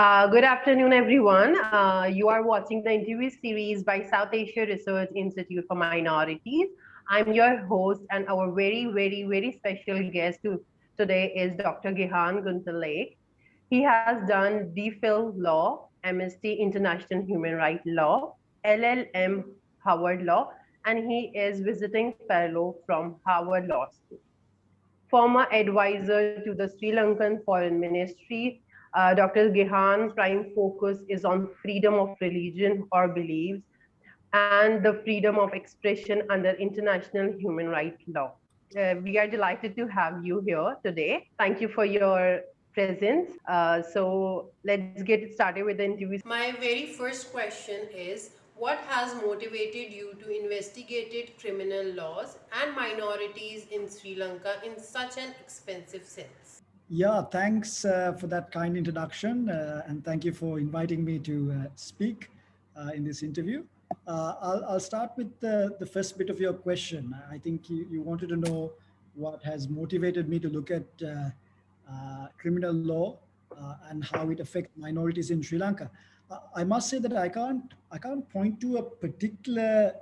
Good afternoon, everyone. You are watching the interview series by South Asia Research Institute for Minorities. I'm your host, and our very special guest today is Dr. Gehan Gunatilleke. He has done DPhil Law, Amnesty International Human Rights Law, LL.M. Harvard Law, and he is visiting fellow from Harvard Law School. Former advisor to the Sri Lankan Foreign Ministry, Dr. Gehan's prime focus is on freedom of religion or beliefs and the freedom of expression under international human rights law. We are delighted to have you here today. Thank you for your presence. So let's get started with the interview. My very first question is, what has motivated you to investigate criminal laws and minorities in Sri Lanka in such an expensive sense? Yeah, thanks for that kind introduction, and thank you for inviting me to speak in this interview. I'll start with the first bit of your question. I think you wanted to know what has motivated me to look at criminal law and how it affects minorities in Sri Lanka. I must say that I can't point to a particular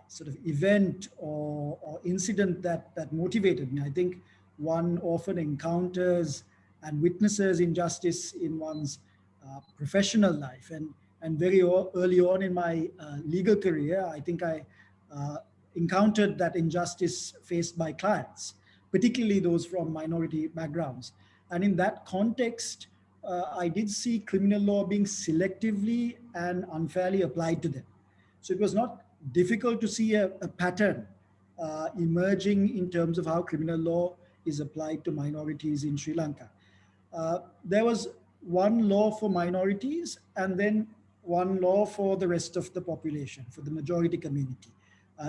sort of event or incident that motivated me. I think one often encounters and witnesses injustice in one's professional life. And very early on in my legal career, I think I encountered that injustice faced by clients, particularly those from minority backgrounds. And in that context, I did see criminal law being selectively and unfairly applied to them. So it was not difficult to see a pattern emerging in terms of how criminal law is applied to minorities in Sri Lanka. There was one law for minorities and then one law for the rest of the population, for the majority community,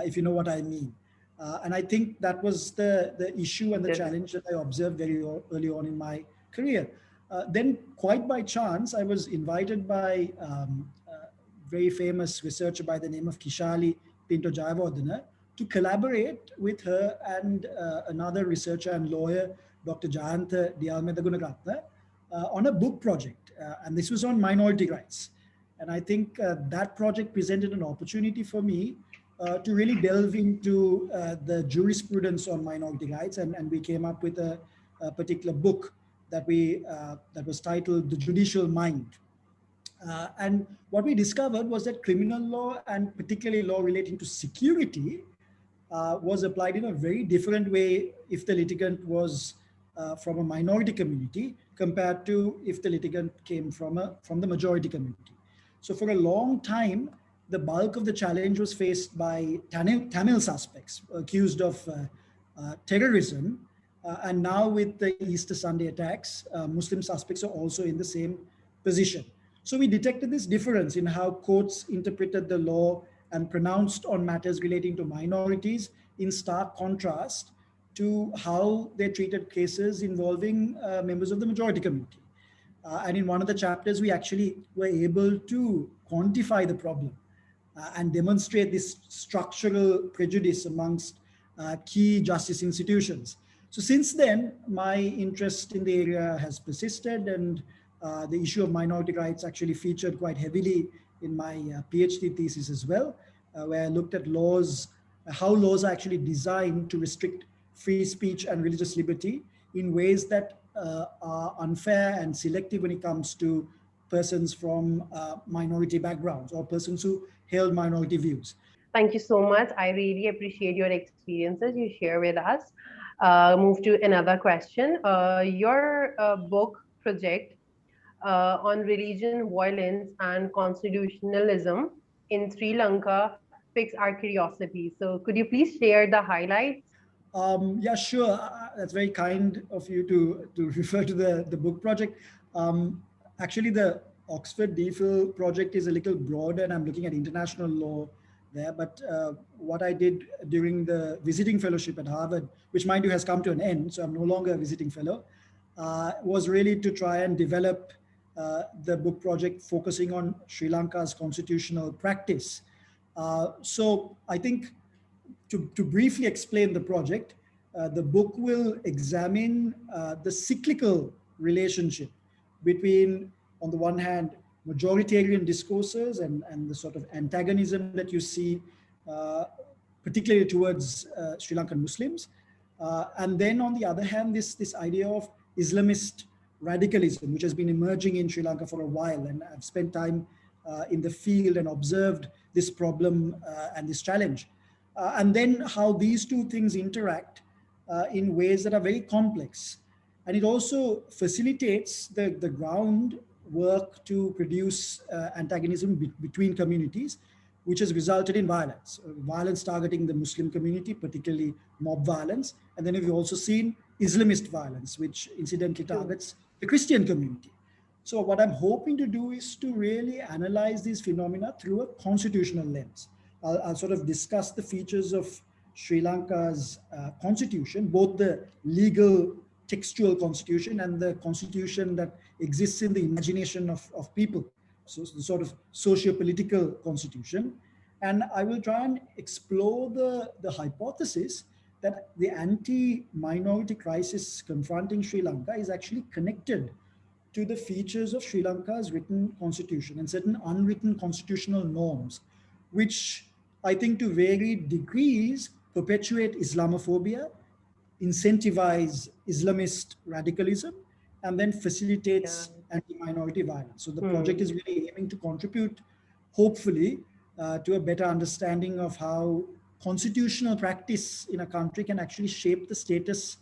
if you know what I mean. And I think that was the issue and the challenge that I observed very early on in my career. Then, quite by chance, I was invited by a very famous researcher by the name of Kissa Pinto Jayawardena to collaborate with her and another researcher and lawyer, Dr. Jayantha Diyalmeda on a book project. And this was on minority rights. And I think that project presented an opportunity for me to really delve into the jurisprudence on minority rights. And we came up with a particular book that was titled The Judicial Mind. And what we discovered was that criminal law, and particularly law relating to security, was applied in a very different way if the litigant was from a minority community compared to if the litigant came from the majority community. So for a long time, the bulk of the challenge was faced by Tamil suspects accused of terrorism. And now with the Easter Sunday attacks, Muslim suspects are also in the same position. So we detected this difference in how courts interpreted the law and pronounced on matters relating to minorities in stark contrast to how they treated cases involving members of the majority community. And in one of the chapters, we actually were able to quantify the problem and demonstrate this structural prejudice amongst key justice institutions. So since then, my interest in the area has persisted, and the issue of minority rights actually featured quite heavily in my PhD thesis as well, where I looked at laws, how laws are actually designed to restrict free speech and religious liberty in ways that are unfair and selective when it comes to persons from minority backgrounds or persons who held minority views. Thank you so much. I really appreciate your experiences you share with us. Move to another question. Your book project on religion, violence, and constitutionalism in Sri Lanka piques our curiosity. So, could you please share the highlights? Yeah, sure. That's very kind of you to refer to the book project. Actually, the Oxford DPhil project is a little broader, and I'm looking at international law there. But what I did during the visiting fellowship at Harvard, which mind you has come to an end, so I'm no longer a visiting fellow, was really to try and develop the book project focusing on Sri Lanka's constitutional practice. So I think to briefly explain the project, the book will examine the cyclical relationship between on the one hand, majoritarian discourses and the sort of antagonism that you see, particularly towards Sri Lankan Muslims. And then on the other hand, this idea of Islamist radicalism, which has been emerging in Sri Lanka for a while. And I've spent time in the field and observed this problem and this challenge. And then how these two things interact in ways that are very complex. And it also facilitates the groundwork to produce antagonism between communities, which has resulted in violence. Violence targeting the Muslim community, particularly mob violence. And then we've also seen Islamist violence, which incidentally targets the Christian community. So what I'm hoping to do is to really analyze these phenomena through a constitutional lens. I'll sort of discuss the features of Sri Lanka's constitution, both the legal textual constitution and the constitution that exists in the imagination of people. So the sort of socio-political constitution. And I will try and explore the hypothesis that the anti-minority crisis confronting Sri Lanka is actually connected to the features of Sri Lanka's written constitution and certain unwritten constitutional norms, which I think to varied degrees perpetuate Islamophobia, incentivize Islamist radicalism, and then facilitates anti-minority violence. So the project is really aiming to contribute, hopefully, to a better understanding of how constitutional practice in a country can actually shape the status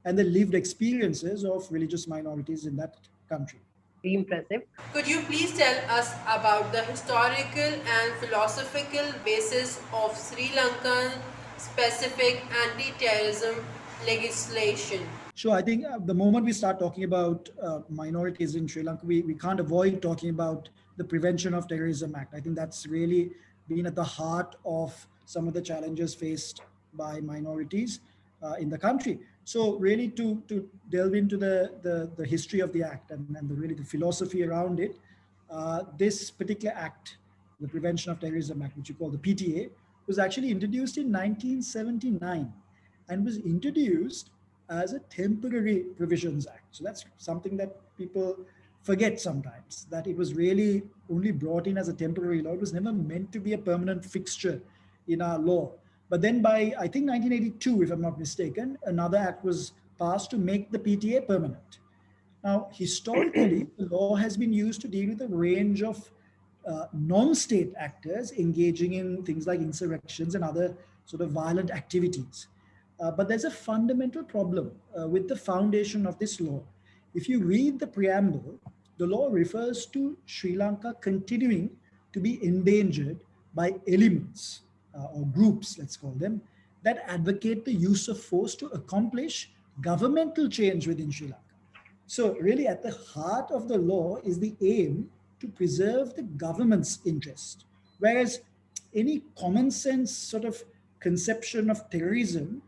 and the lived experiences of religious minorities in that country. Impressive. Could you please tell us about the historical and philosophical basis of Sri Lankan specific anti-terrorism legislation? Sure, I think the moment we start talking about minorities in Sri Lanka, we can't avoid talking about the Prevention of Terrorism Act. I think that's really been at the heart of some of the challenges faced by minorities in the country. So really to delve into the history of the act and really the philosophy around it, this particular act, the Prevention of Terrorism Act, which you call the PTA, was actually introduced in 1979 and was introduced as a temporary provisions act. So that's something that people forget sometimes, that it was really only brought in as a temporary law. It was never meant to be a permanent fixture in our law. But then by, I think 1982, if I'm not mistaken, another act was passed to make the PTA permanent. Now, historically, the law has been used to deal with a range of non-state actors engaging in things like insurrections and other sort of violent activities. But there's a fundamental problem with the foundation of this law. If you read the preamble, the law refers to Sri Lanka continuing to be endangered by elements or groups, let's call them, that advocate the use of force to accomplish governmental change within Sri Lanka. So really at the heart of the law is the aim to preserve the government's interest, whereas any common sense sort of conception of terrorism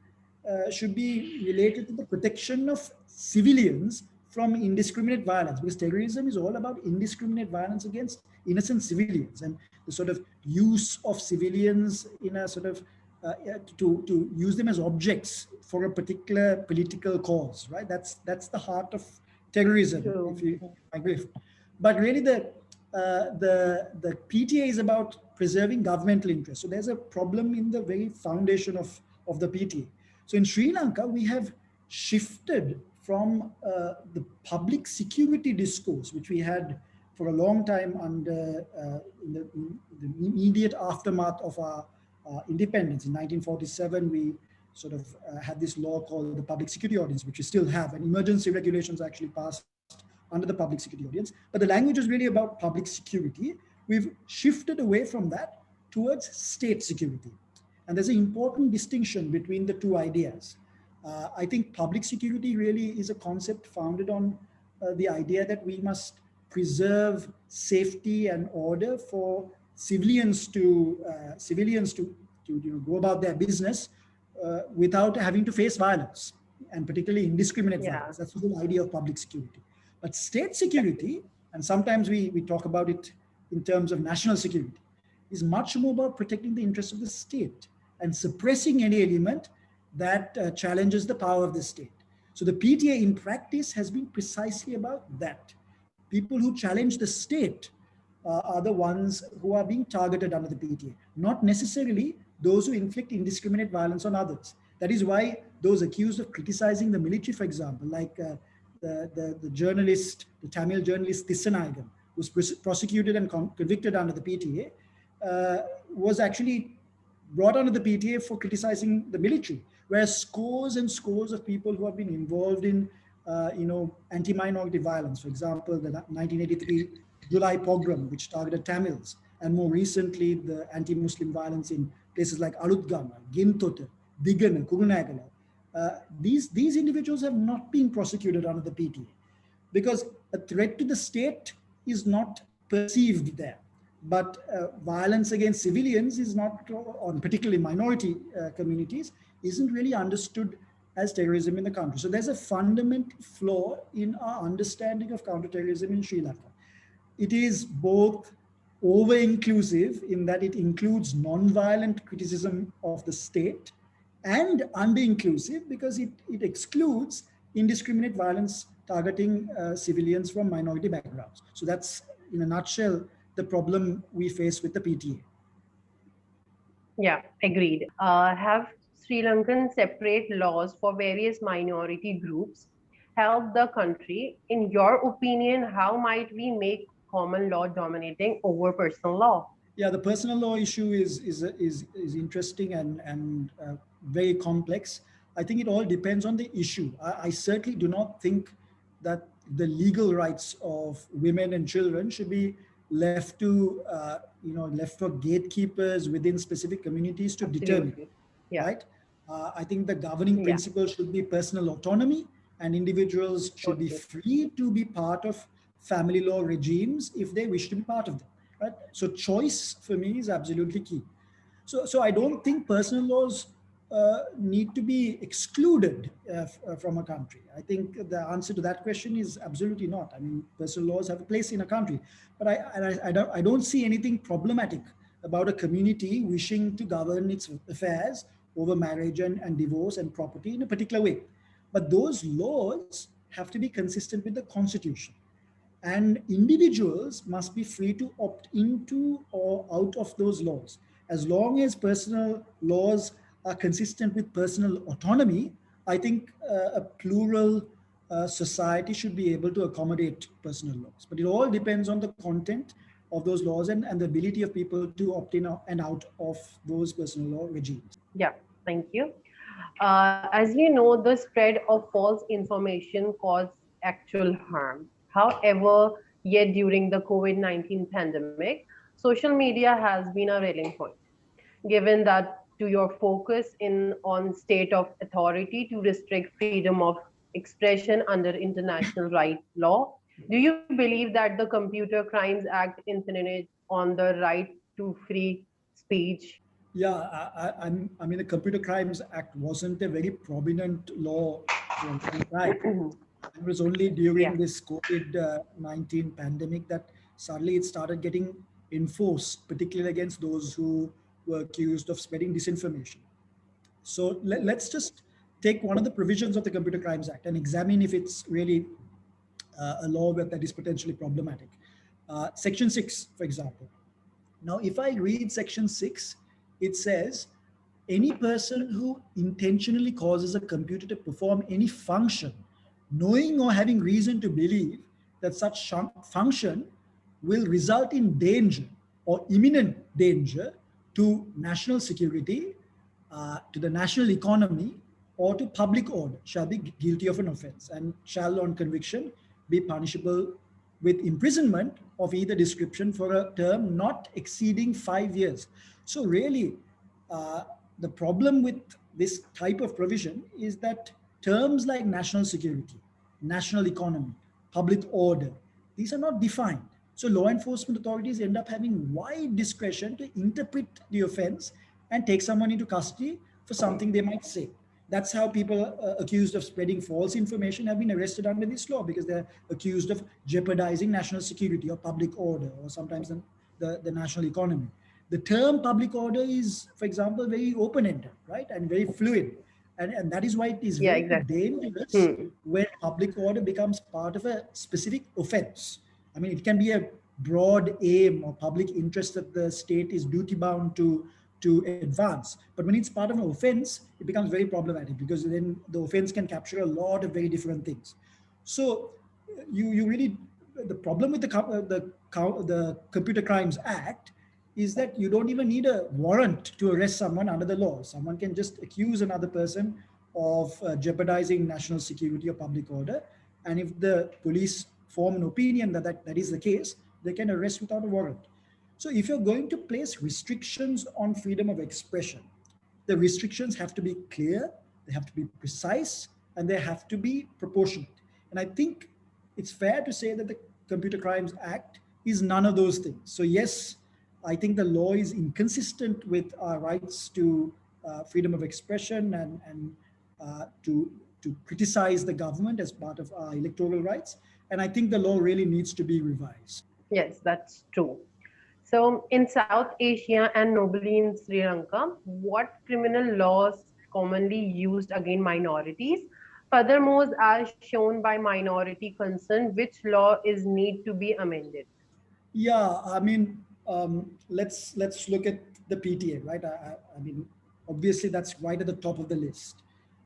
should be related to the protection of civilians from indiscriminate violence, because terrorism is all about indiscriminate violence against innocent civilians and the sort of use of civilians in a sort of to use them as objects for a particular political cause, right? That's the heart of terrorism, if you agree. But really the PTA is about preserving governmental interests. So there's a problem in the very foundation of the PTA. So in Sri Lanka, we have shifted from the public security discourse, which we had for a long time under in the immediate aftermath of our independence. In 1947, we sort of had this law called the Public Security Ordinance, which we still have, and emergency regulations actually passed under the Public Security Ordinance. But the language is really about public security. We've shifted away from that towards state security. And there's an important distinction between the two ideas. I think public security really is a concept founded on the idea that we must preserve safety and order for civilians to go about their business without having to face violence, and particularly indiscriminate violence. That's the whole idea of public security. But state security, and sometimes we talk about it in terms of national security, is much more about protecting the interests of the state and suppressing any element that challenges the power of the state. So the PTA in practice has been precisely about that, people who challenge the state are the ones who are being targeted under the PTA, not necessarily those who inflict indiscriminate violence on others. That is why those accused of criticizing the military, for example, like the journalist, the Tamil journalist Tissanayagan, who was prosecuted and convicted under the PTA, was actually brought under the PTA for criticizing the military, whereas scores and scores of people who have been involved in, anti-minority violence, for example, the 1983 July pogrom, which targeted Tamils, and more recently, the anti-Muslim violence in places like Alutgama, Gintota, Digana, Kurunagala. These individuals have not been prosecuted under the PTA because a threat to the state is not perceived there. But violence against civilians is not, on particularly minority communities, isn't really understood as terrorism in the country. So there's a fundamental flaw in our understanding of counterterrorism in Sri Lanka. It is both over-inclusive in that it includes non-violent criticism of the state, and under-inclusive because it excludes indiscriminate violence targeting civilians from minority backgrounds. So that's, in a nutshell, the problem we face with the PTA. Yeah, agreed. Have Sri Lankan separate laws for various minority groups help the country? In your opinion, how might we make common law dominating over personal law? Yeah, the personal law issue is interesting and very complex. I think it all depends on the issue. I certainly do not think that the legal rights of women and children should be left to left for gatekeepers within specific communities to determine. Yeah. Right? I think the governing principle should be personal autonomy, and individuals should be free to be part of family law regimes if they wish to be part of them. Right? So choice for me is absolutely key. So I don't think personal laws need to be excluded from a country. I think the answer to that question is absolutely not. I mean, personal laws have a place in a country, but I don't see anything problematic about a community wishing to govern its affairs over marriage and divorce and property in a particular way. But those laws have to be consistent with the Constitution. And individuals must be free to opt into or out of those laws. As long as personal laws are consistent with personal autonomy, I think a plural society should be able to accommodate personal laws. But it all depends on the content of those laws and the ability of people to opt in and out of those personal law regimes. Yeah, thank you. As you know, the spread of false information causes actual harm. However, yet during the COVID-19 pandemic, social media has been a rallying point. Given that to your focus on state of authority to restrict freedom of expression under international right law, do you believe that the Computer Crimes Act infringes on the right to free speech? Yeah, I mean, the Computer Crimes Act wasn't a very prominent law for a long time. It was only during this COVID-19 pandemic that suddenly it started getting enforced, particularly against those who were accused of spreading disinformation. So let's just take one of the provisions of the Computer Crimes Act and examine if it's really a law that is potentially problematic. Section 6, for example. Now, if I read Section 6, it says, any person who intentionally causes a computer to perform any function, knowing or having reason to believe that such function will result in danger or imminent danger to national security, to the national economy, or to public order, shall be guilty of an offense and shall on conviction be punishable with imprisonment of either description for a term not exceeding 5 years. So really, the problem with this type of provision is that terms like national security, national economy, public order, these are not defined. So law enforcement authorities end up having wide discretion to interpret the offense and take someone into custody for something they might say. That's how people accused of spreading false information have been arrested under this law, because they're accused of jeopardizing national security or public order, or sometimes the national economy. The term public order is, for example, very open-ended, right? And very fluid. And that is why it is very dangerous when public order becomes part of a specific offense. I mean, it can be a broad aim or public interest that the state is duty bound to advance. But when it's part of an offense, it becomes very problematic because then the offense can capture a lot of very different things. So you really, the problem with the Computer Crimes Act is that you don't even need a warrant to arrest someone under the law. Someone can just accuse another person of jeopardizing national security or public order. And if the police form an opinion that is the case, they can arrest without a warrant. So if you're going to place restrictions on freedom of expression, the restrictions have to be clear, they have to be precise, and they have to be proportionate. And I think it's fair to say that the Computer Crimes Act is none of those things. So yes, I think the law is inconsistent with our rights to freedom of expression and to criticize the government as part of our electoral rights. And I think the law really needs to be revised. Yes, that's true. So, in South Asia and nobly in Sri Lanka, what criminal laws commonly used against minorities? Furthermore, as shown by minority concern, which law is need to be amended? Yeah, I mean, let's look at the PTA, right? I mean, obviously that's right at the top of the list.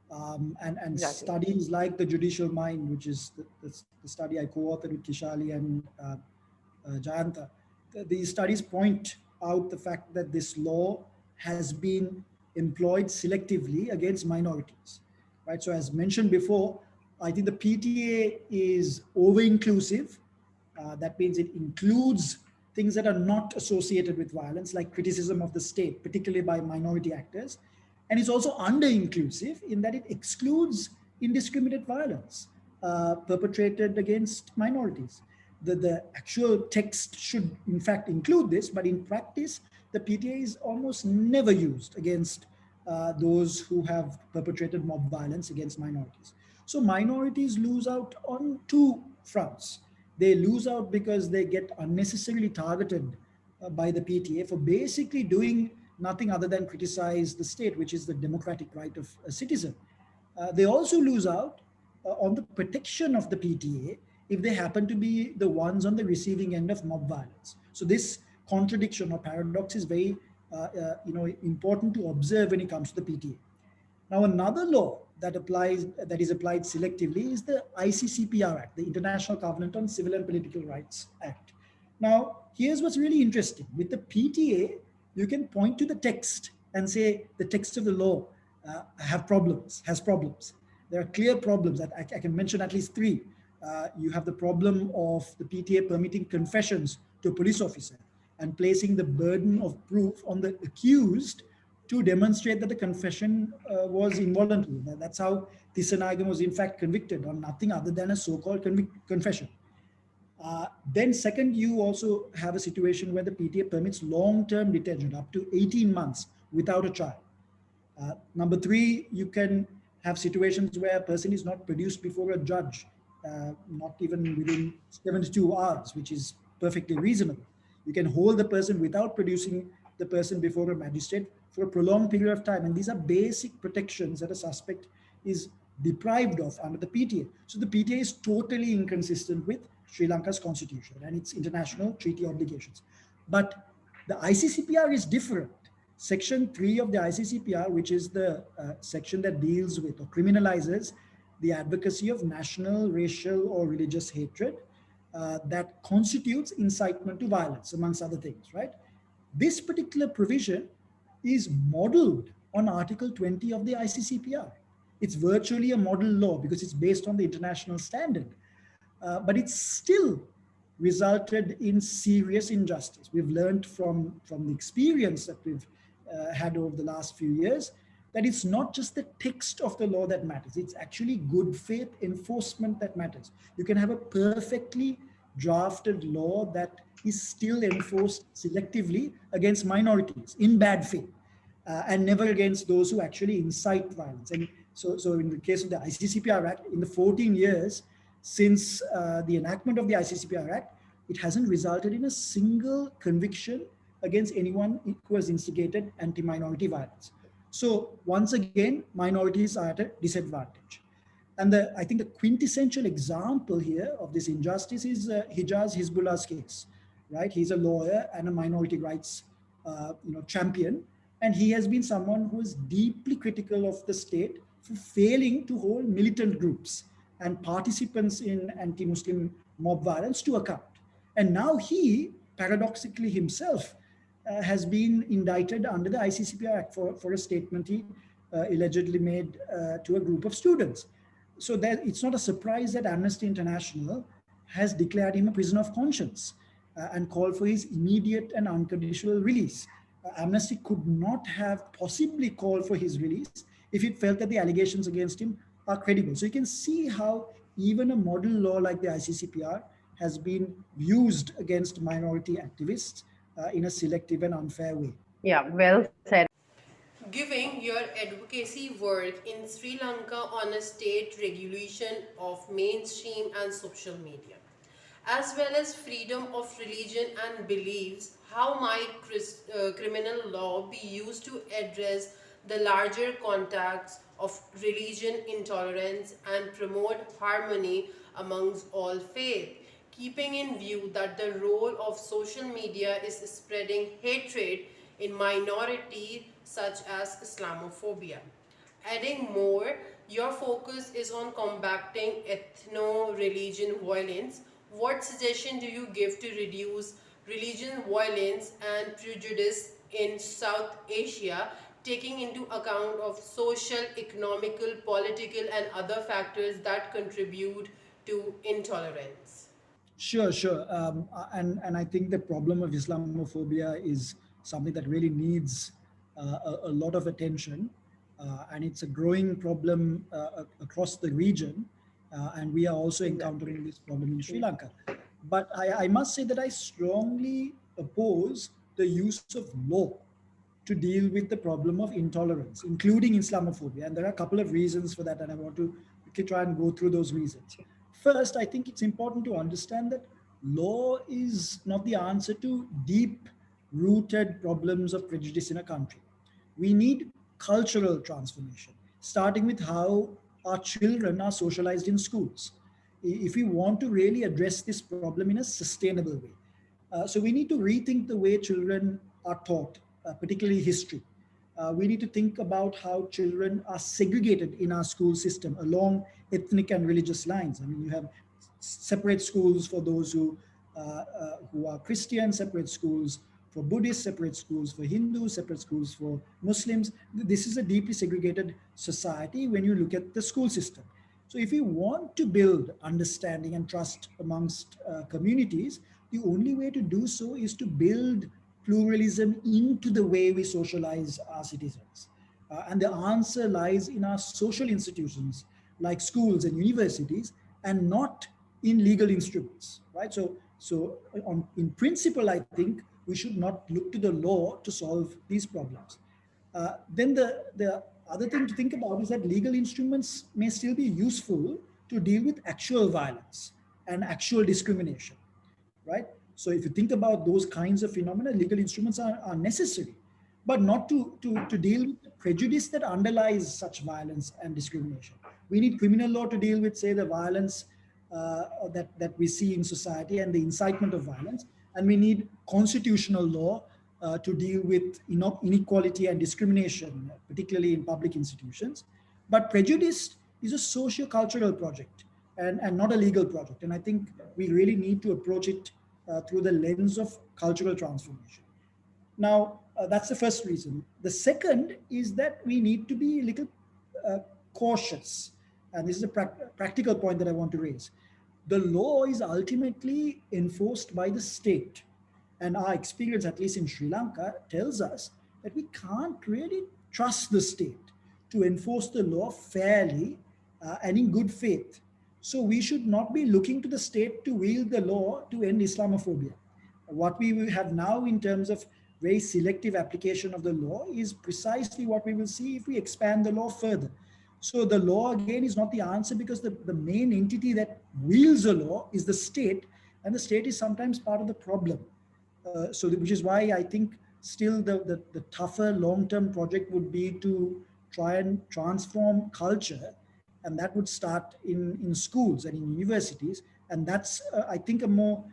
And Exactly. studies like the Judicial Mind, which is the study I co-authored with Kishali and Jayanta, these studies point out the fact that this law has been employed selectively against minorities, right? So as mentioned before, I think the PTA is over-inclusive. That means it includes things that are not associated with violence, like criticism of the state, particularly by minority actors. And it's also under-inclusive in that it excludes indiscriminate violence perpetrated against minorities. The actual text should, in fact, include this, but in practice, the PTA is almost never used against those who have perpetrated mob violence against minorities. So minorities lose out on two fronts. They lose out because they get unnecessarily targeted by the PTA for basically doing nothing other than criticize the state, which is the democratic right of a citizen. They also lose out on the protection of the PTA if they happen to be the ones on the receiving end of mob violence. So this contradiction or paradox is very important to observe when it comes to the PTA. Now, another law that is applied selectively is the ICCPR Act, the International Covenant on Civil and Political Rights Act. Now, here's what's really interesting. With the PTA, you can point to the text and say the text of the law has problems. There are clear problems that I can mention at least three. You have the problem of the PTA permitting confessions to a police officer and placing the burden of proof on the accused to demonstrate that the confession was involuntary. That's how Kissa was in fact convicted on nothing other than a so-called confession. Then second, you also have a situation where the PTA permits long-term detention up to 18 months without a trial. Number three, you can have situations where a person is not produced before a judge, not even within 72 hours, which is perfectly reasonable. You can hold the person without producing the person before a magistrate for a prolonged period of time. And these are basic protections that a suspect is deprived of under the PTA. So the PTA is totally inconsistent with Sri Lanka's constitution and its international treaty obligations. But the ICCPR is different. Section 3 of the ICCPR, which is the section that deals with or criminalizes the advocacy of national, racial, or religious hatred, that constitutes incitement to violence, amongst other things, right? This particular provision is modeled on Article 20 of the ICCPR. It's virtually a model law because it's based on the international standard. But it's still resulted in serious injustice. We've learned from the experience that we've had over the last few years that it's not just the text of the law that matters. It's actually good faith enforcement that matters. You can have a perfectly drafted law that is still enforced selectively against minorities in bad faith and never against those who actually incite violence. And so in the case of the ICCPR Act, in the 14 years since the enactment of the ICCPR Act, it hasn't resulted in a single conviction against anyone who has instigated anti-minority violence. So once again, minorities are at a disadvantage. And I think the quintessential example here of this injustice is Hijaz Hizbullah's case, right? He's a lawyer and a minority rights champion, and he has been someone who is deeply critical of the state for failing to hold militant groups and participants in anti-Muslim mob violence to account. And now he, paradoxically himself, has been indicted under the ICCPR Act for a statement he allegedly made to a group of students. So that it's not a surprise that Amnesty International has declared him a prisoner of conscience and called for his immediate and unconditional release. Amnesty could not have possibly called for his release if it felt that the allegations against him are credible. So you can see how even a model law like the ICCPR has been used against minority activists in a selective and unfair way. Yeah, well said. Giving your advocacy work in Sri Lanka on a state regulation of mainstream and social media, as well as freedom of religion and beliefs, how might criminal law be used to address the larger context of religion intolerance and promote harmony amongst all faith, keeping in view that the role of social media is spreading hatred in minorities such as Islamophobia. Adding more, your focus is on combating ethno-religion violence. What suggestion do you give to reduce religion violence and prejudice in South Asia, taking into account of social, economical, political and other factors that contribute to intolerance? Sure. And I think the problem of Islamophobia is something that really needs a lot of attention. And it's a growing problem across the region. And we are also encountering this problem in Sri Lanka. But I must say that I strongly oppose the use of law to deal with the problem of intolerance, including Islamophobia. And there are a couple of reasons for that, and I want to quickly try and go through those reasons. First, I think it's important to understand that law is not the answer to deep rooted problems of prejudice in a country. We need cultural transformation, starting with how our children are socialized in schools. If we want to really address this problem in a sustainable way. So we need to rethink the way children are taught, particularly history. We need to think about how children are segregated in our school system along ethnic and religious lines. I mean, you have separate schools for those who are Christian, separate schools for Buddhists, separate schools for Hindus, separate schools for Muslims. This is a deeply segregated society when you look at the school system. So if we want to build understanding and trust amongst communities, the only way to do so is to build pluralism into the way we socialize our citizens. And the answer lies in our social institutions like schools and universities and not in legal instruments, right? So in principle, I think we should not look to the law to solve these problems. Then the other thing to think about is that legal instruments may still be useful to deal with actual violence and actual discrimination, right? So if you think about those kinds of phenomena, legal instruments are necessary, but not to deal with the prejudice that underlies such violence and discrimination. We need criminal law to deal with, say, the violence that we see in society and the incitement of violence. And we need constitutional law to deal with inequality and discrimination, particularly in public institutions. But prejudice is a socio-cultural project and not a legal project. And I think we really need to approach it through the lens of cultural transformation. Now, that's the first reason. The second is that we need to be a little cautious. And this is a practical point that I want to raise. The law is ultimately enforced by the state. And our experience, at least in Sri Lanka, tells us that we can't really trust the state to enforce the law fairly and in good faith. So we should not be looking to the state to wield the law to end Islamophobia. What we will have now in terms of very selective application of the law is precisely what we will see if we expand the law further. So the law, again, is not the answer because the main entity that wields the law is the state, and the state is sometimes part of the problem. Which is why I think still the tougher long-term project would be to try and transform culture And that would start in schools and in universities. And that's, I think, a more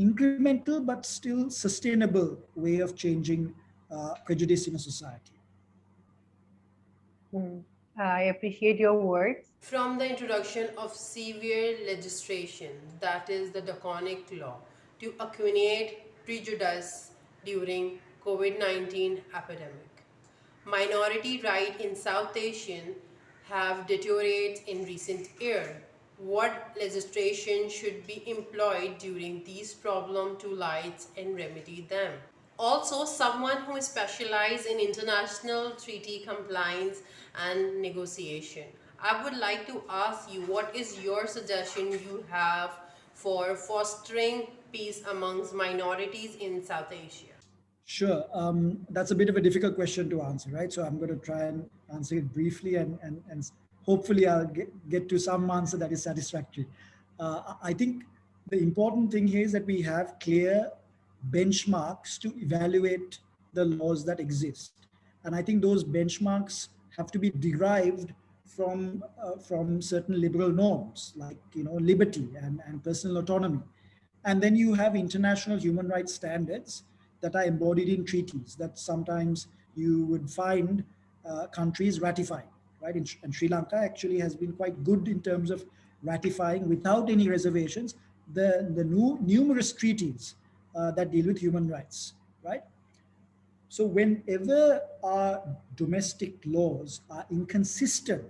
incremental but still sustainable way of changing prejudice in a society. Hmm. I appreciate your words. From the introduction of severe legislation, that is the Draconic Law, to attenuate prejudice during COVID-19 epidemic. Minority rights in South Asian have deteriorated in recent years. What legislation should be employed during these problems to light and remedy them? Also, someone who is specialized in international treaty compliance and negotiation. I would like to ask you, what is your suggestion you have for fostering peace amongst minorities in South Asia? Sure. That's a bit of a difficult question to answer, right? So I'm going to try and answer it briefly, and hopefully I'll get to some answer that is satisfactory. I think the important thing here is that we have clear benchmarks to evaluate the laws that exist. And I think those benchmarks have to be derived from certain liberal norms, like, liberty and personal autonomy. And then you have international human rights standards that are embodied in treaties that sometimes you would find countries ratifying, right? And Sri Lanka actually has been quite good in terms of ratifying without any reservations the numerous treaties that deal with human rights, right? So whenever our domestic laws are inconsistent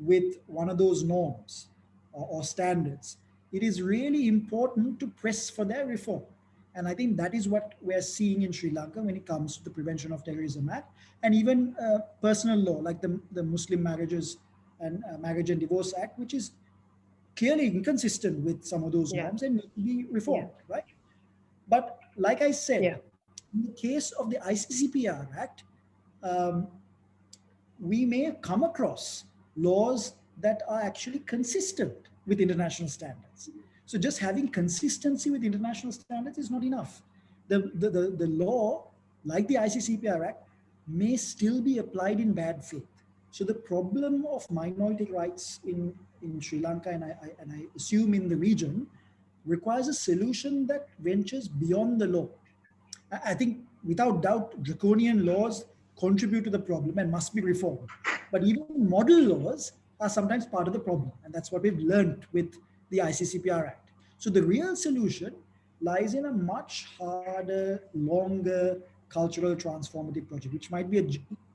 with one of those norms or standards, it is really important to press for their reform. And I think that is what we're seeing in Sri Lanka when it comes to the Prevention of Terrorism Act, and even personal law like the Muslim Marriages and Marriage and Divorce Act, which is clearly inconsistent with some of those Yeah. norms and need to be reformed, Yeah. right? But like I said, Yeah. in the case of the ICCPR Act, um, we may come across laws that are actually consistent with international standards. So just having consistency with international standards is not enough. The law, like the ICCPR Act, may still be applied in bad faith. So the problem of minority rights in Sri Lanka, and I assume in the region, requires a solution that ventures beyond the law. I think without doubt, draconian laws contribute to the problem and must be reformed. But even model laws are sometimes part of the problem. And that's what we've learned with the ICCPR Act. So the real solution lies in a much harder, longer cultural transformative project, which might be an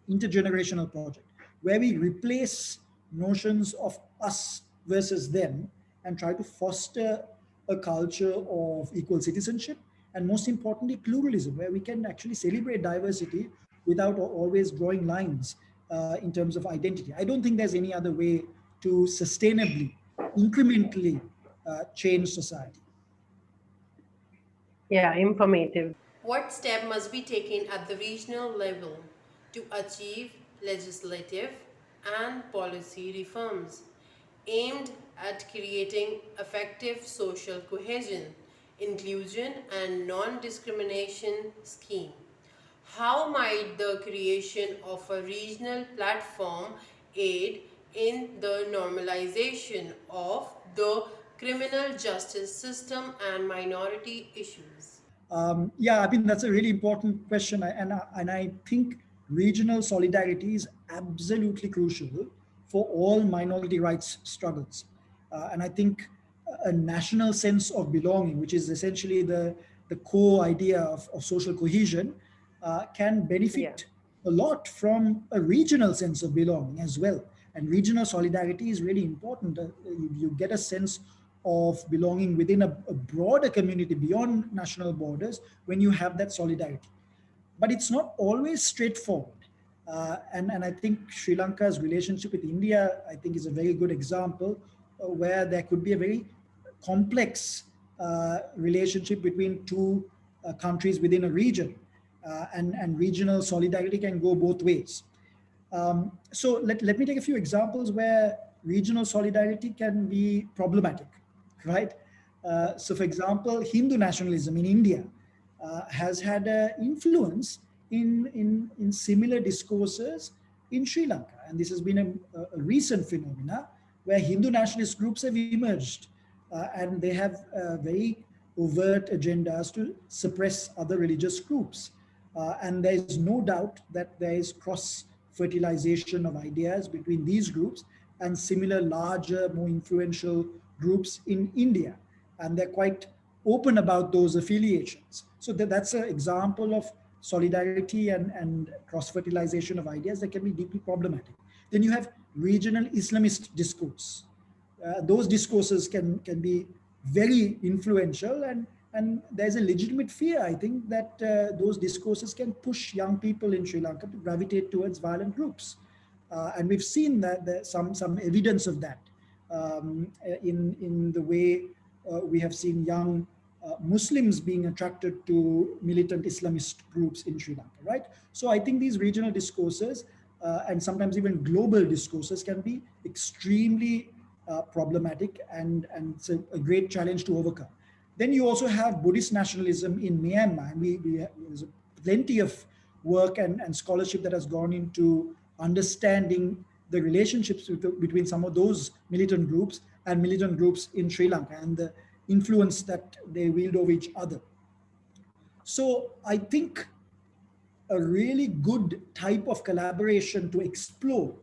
intergenerational project, where we replace notions of us versus them and try to foster a culture of equal citizenship and, most importantly, pluralism, where we can actually celebrate diversity without always drawing lines in terms of identity. I don't think there's any other way to sustainably, incrementally change society. Yeah, informative. What step must be taken at the regional level to achieve legislative and policy reforms aimed at creating effective social cohesion, inclusion, and non-discrimination scheme? How might the creation of a regional platform aid in the normalization of the criminal justice system and minority issues? Yeah, I mean, that's a really important question. And I think regional solidarity is absolutely crucial for all minority rights struggles. And I think a national sense of belonging, which is essentially the core idea of social cohesion, can Yeah. benefit a lot from a regional sense of belonging as well. And regional solidarity is really important. You get a sense of belonging within a broader community beyond national borders when you have that solidarity. But it's not always straightforward. And I think Sri Lanka's relationship with India, I think, is a very good example where there could be a very complex relationship between two countries within a region. And regional solidarity can go both ways. So let me take a few examples where regional solidarity can be problematic, right? So for example, Hindu nationalism in India has had an influence in similar discourses in Sri Lanka. And this has been a recent phenomena where Hindu nationalist groups have emerged, and they have very overt agendas to suppress other religious groups. And there is no doubt that there is cross fertilization of ideas between these groups and similar larger, more influential groups in India. And they're quite open about those affiliations. So that's an example of solidarity and cross fertilization of ideas that can be deeply problematic. Then you have regional Islamist discourse. Those discourses can be very influential, and there's a legitimate fear, I think, that those discourses can push young people in Sri Lanka to gravitate towards violent groups. And we've seen that there's some evidence of that in the way we have seen young Muslims being attracted to militant Islamist groups in Sri Lanka, right? So I think these regional discourses and sometimes even global discourses can be extremely problematic, and it's a great challenge to overcome. Then you also have Buddhist nationalism in Myanmar, and there's plenty of work and scholarship that has gone into understanding the relationships between some of those militant groups and militant groups in Sri Lanka and the influence that they wield over each other. So I think a really good type of collaboration to explore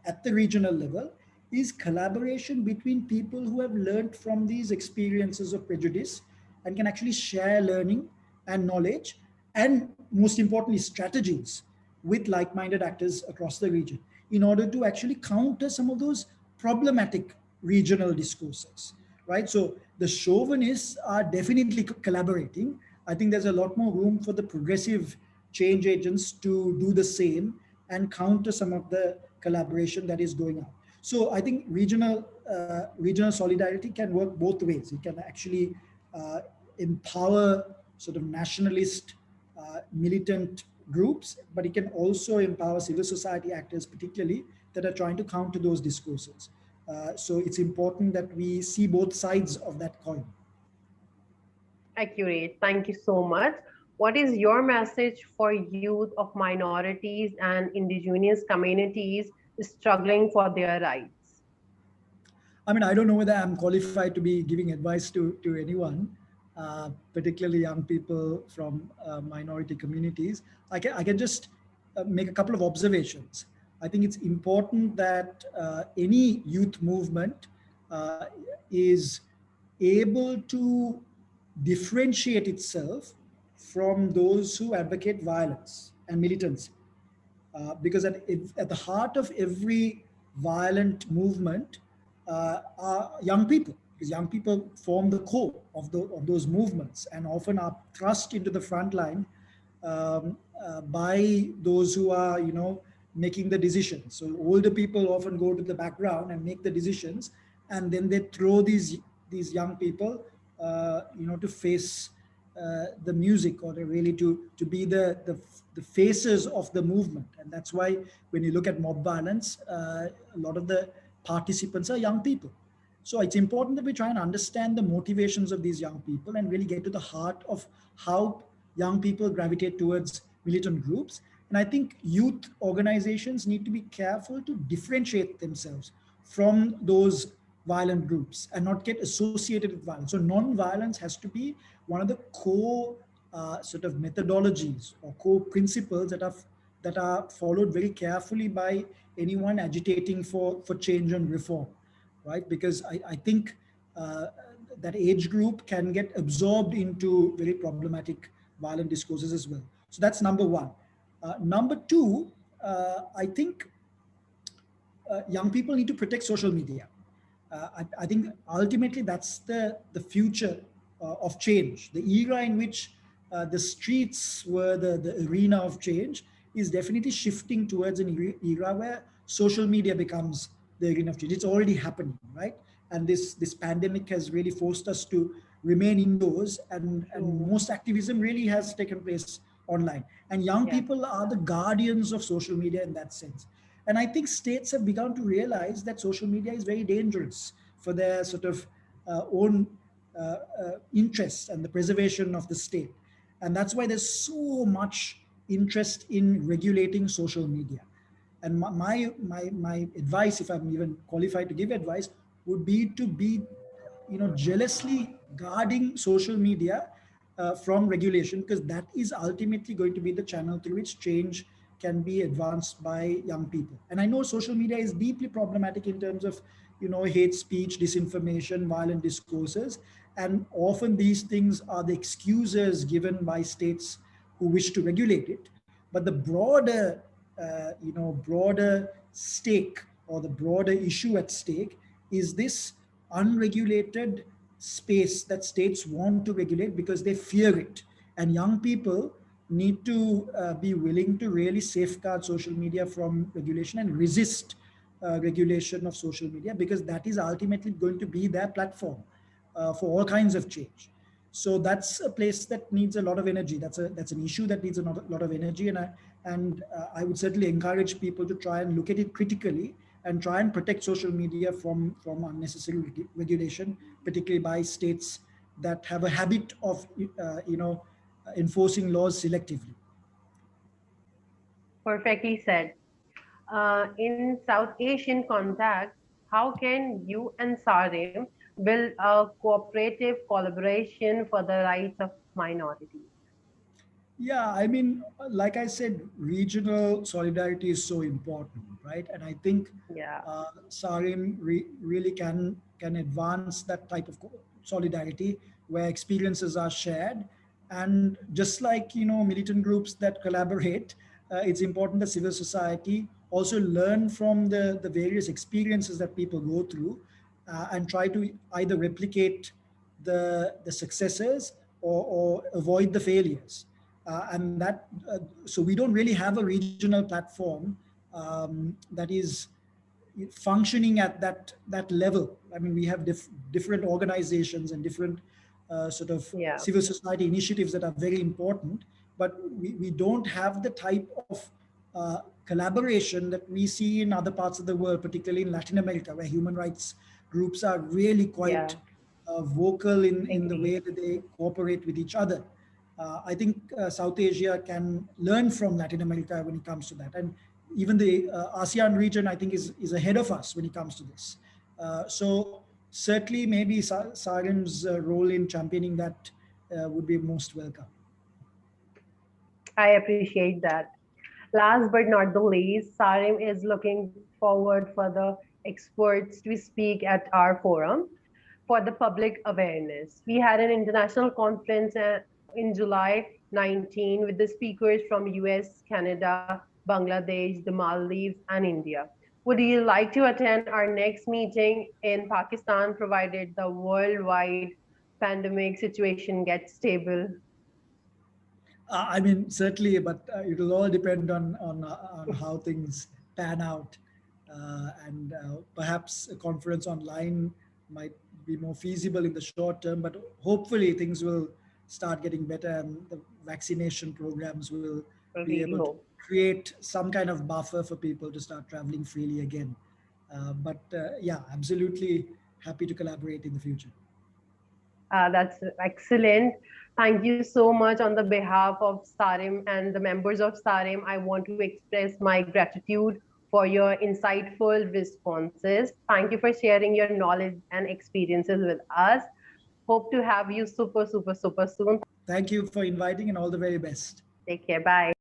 at the regional level is collaboration between people who have learned from these experiences of prejudice and can actually share learning and knowledge, and most importantly, strategies with like-minded actors across the region in order to actually counter some of those problematic regional discourses, right? So the chauvinists are definitely collaborating. I think there's a lot more room for the progressive change agents to do the same and counter some of the collaboration that is going on. So I think regional solidarity can work both ways. It can actually empower sort of nationalist militant groups, but it can also empower civil society actors, particularly that are trying to counter those discourses. So it's important that we see both sides of that coin. Accurate. Thank you so much. What is your message for youth of minorities and indigenous communities struggling for their rights? I mean, I don't know whether I'm qualified to be giving advice to anyone, particularly young people from minority communities. I can just make a couple of observations. I think it's important that any youth movement is able to differentiate itself from those who advocate violence and militancy. Because at the heart of every violent movement are young people, because young people form the core of those movements and often are thrust into the front line by those who are, making the decisions. So older people often go to the background and make the decisions, and then they throw these young people, to face the music, or really to be the faces of the movement. And that's why when you look at mob violence, a lot of the participants are young people. So it's important that we try and understand the motivations of these young people and really get to the heart of how young people gravitate towards militant groups. And I think youth organizations need to be careful to differentiate themselves from those violent groups and not get associated with violence. So non-violence has to be one of the core sort of methodologies or core principles that are followed very carefully by anyone agitating for change and reform, right? Because I think that age group can get absorbed into very problematic violent discourses as well. So that's number one. Number two, I think young people need to protect social media. I think ultimately that's the future of change. The era in which the streets were the arena of change is definitely shifting towards an era where social media becomes the arena of change. It's already happening, right? And this pandemic has really forced us to remain indoors, and most activism really has taken place online. And young people are the guardians of social media in that sense. And I think states have begun to realize that social media is very dangerous for their sort of own interests and the preservation of the state. And that's why there's so much interest in regulating social media. And my advice, if I'm even qualified to give advice, would be to be, jealously guarding social media from regulation, because that is ultimately going to be the channel through which change can be advanced by young people. And I know social media is deeply problematic in terms of, hate speech, disinformation, violent discourses, and often these things are the excuses given by states who wish to regulate it. But the broader stake, or the broader issue at stake, is this unregulated space that states want to regulate because they fear it. And young people need to be willing to really safeguard social media from regulation and resist regulation of social media, because that is ultimately going to be their platform for all kinds of change. So that's a place that needs a lot of energy. That's an issue that needs a lot of energy, and I would certainly encourage people to try and look at it critically and try and protect social media from unnecessary regulation, particularly by states that have a habit of enforcing laws selectively. Perfectly said. In South Asian context, how can you and SARIM build a cooperative collaboration for the rights of minorities? Yeah, I mean, like I said, regional solidarity is so important, right? And I think Yeah, SARIM really can advance that type of solidarity where experiences are shared, and just like militant groups that collaborate, it's important that civil society also learn from the various experiences that people go through, and try to either replicate the successes, or avoid the failures. And that so we don't really have a regional platform that is functioning at that level. I mean, we have different organizations and different sort of yeah, civil society initiatives that are very important, but we don't have the type of collaboration that we see in other parts of the world, particularly in Latin America, where human rights groups are really yeah. quite vocal in the way Agreed. that they cooperate with each other. I think South Asia can learn from Latin America when it comes to that. And even the ASEAN region, I think, is ahead of us when it comes to this. So certainly, maybe SARIM's role in championing that would be most welcome. I appreciate that. Last but not the least, Sarim is looking forward for the experts to speak at our forum for the public awareness. We had an international conference in July 19 with the speakers from US, Canada, Bangladesh, the Maldives, and India. Would you like to attend our next meeting in Pakistan, provided the worldwide pandemic situation gets stable? I mean, certainly, but it will all depend on how things pan out, and perhaps a conference online might be more feasible in the short term. But hopefully, things will start getting better, and the vaccination programs will I be really able to hope. create some kind of buffer for people to start traveling freely again. But yeah, absolutely happy to collaborate in the future. That's excellent. Thank you so much on the behalf of SARIM and the members of SARIM. I want to express my gratitude for your insightful responses. Thank you for sharing your knowledge and experiences with us. Hope to have you super, super, super soon. Thank you for inviting, and all the very best. Take care. Bye.